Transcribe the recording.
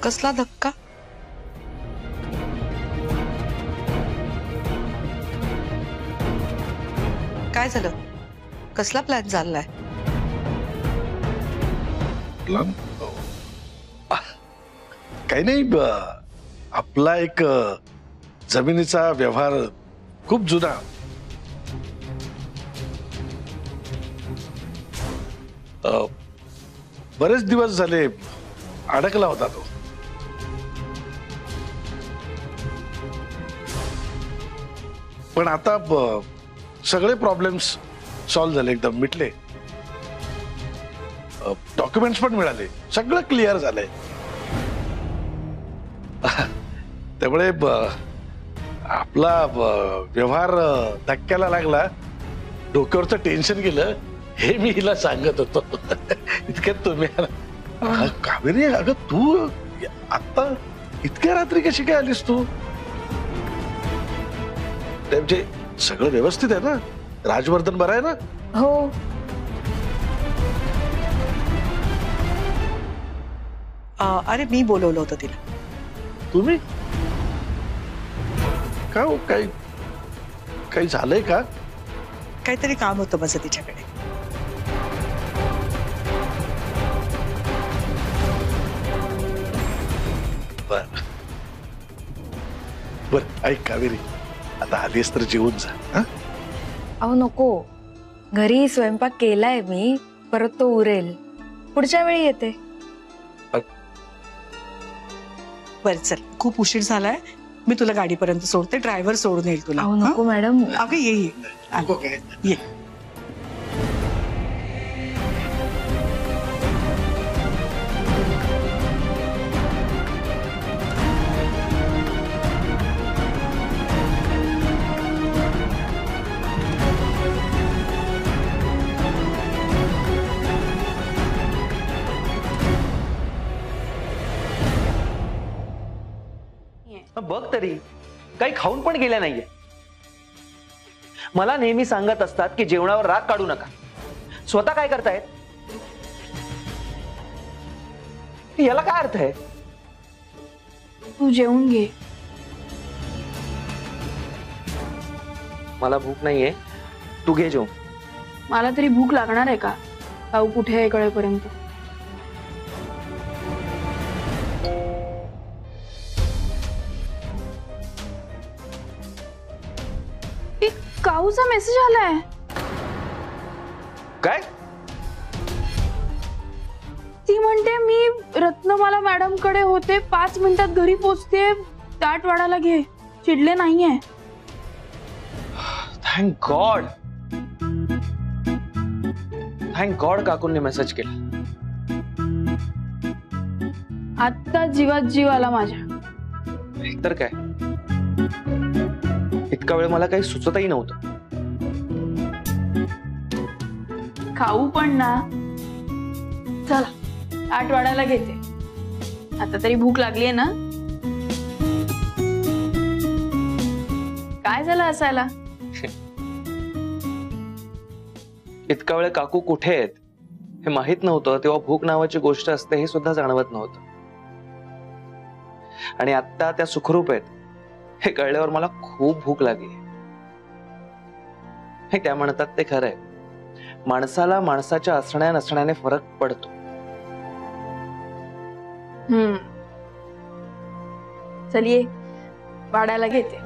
कसला धक्का? काय झालं? कसला प्लॅन चाललाय? प्लॅन काही नाही, आपला एक जमिनीचा व्यवहार खूप जुना, बरेच दिवस झाले अडकला होता तो. पण आता सगळे प्रॉब्लेम्स सॉल्व्ह झाले, एकदम मिटले. डॉक्युमेंट्स पण मिळाले, सगळं क्लिअर झालंय. त्यामुळे आपला व्यवहार धक्क्याला लागला, डोक्यावरचं टेन्शन गेलं, हे मी हिला सांगत होतो. इतक्यात तुम्ही कावेरी, अगं तू आता इतक्या रात्री कशी काय आलीस तू? म्हणजे सगळं व्यवस्थित आहे ना? राजवर्धन बरं आहे ना? हो. अरे मी बोलवलं होतं तिला. तुम्ही का हो, काही झालंय का? काहीतरी काम होतं माझं तिच्याकडे. बर बर, ऐक कावेरी, आता आलीस तर जेवून जा. हा? अहो नको, घरी स्वयंपाक केलाय मी, परत तो उरेल. पुढच्या वेळी येते. बर चल, खूप उशीर झालाय, मी तुला गाडीपर्यंत सोडते, ड्रायव्हर सोडून येईल तुला. अहो नको मॅडम. अगं ये ये. ये. बघ तरी, काही खाऊन पण गेल्या नाहीये. मला नेहमी सांगत असतात की जेवणावर राग काढू नका. स्वतः काय करतायत? याला काय अर्थ आहे? तू जेवून घे. मला भूक नाहीये, तू घे जेवून. मला तरी भूक लागणार आहे का? खाऊ कुठे आहे कळेपर्यंत. काऊचा मेसेज आलाय. काय? ती म्हणते मी रत्नमाला मॅडम कडे होते, 5 मिनिटात घरी पोचते, ताट वाढायला घे. चिडले नाहीये. Thank God. थँक गॉड काकूंनी मेसेज केला. आता जीवात जीव आला माझ्या. तर काय, इतका वेळ मला काही सुचतही नव्हतं. खाऊ पण ना. चला, ताट वाढायला घेते. आता तरी भूक लागलीये ना? काय झालं असायला? इतका वेळ काकू कुठे आहेत हे माहित नव्हतं, तेव्हा भूक नावाची गोष्ट असते हे सुद्धा जाणवत नव्हतं. आणि आता त्या सुखरूप आहेत हे कळल्यावर मला खूप भूक लागली. हे त्या म्हणतात ते खरंय, माणसाला माणसाच्या असण्या नसण्याने फरक पडतो. चलिए, वाढायला घेते.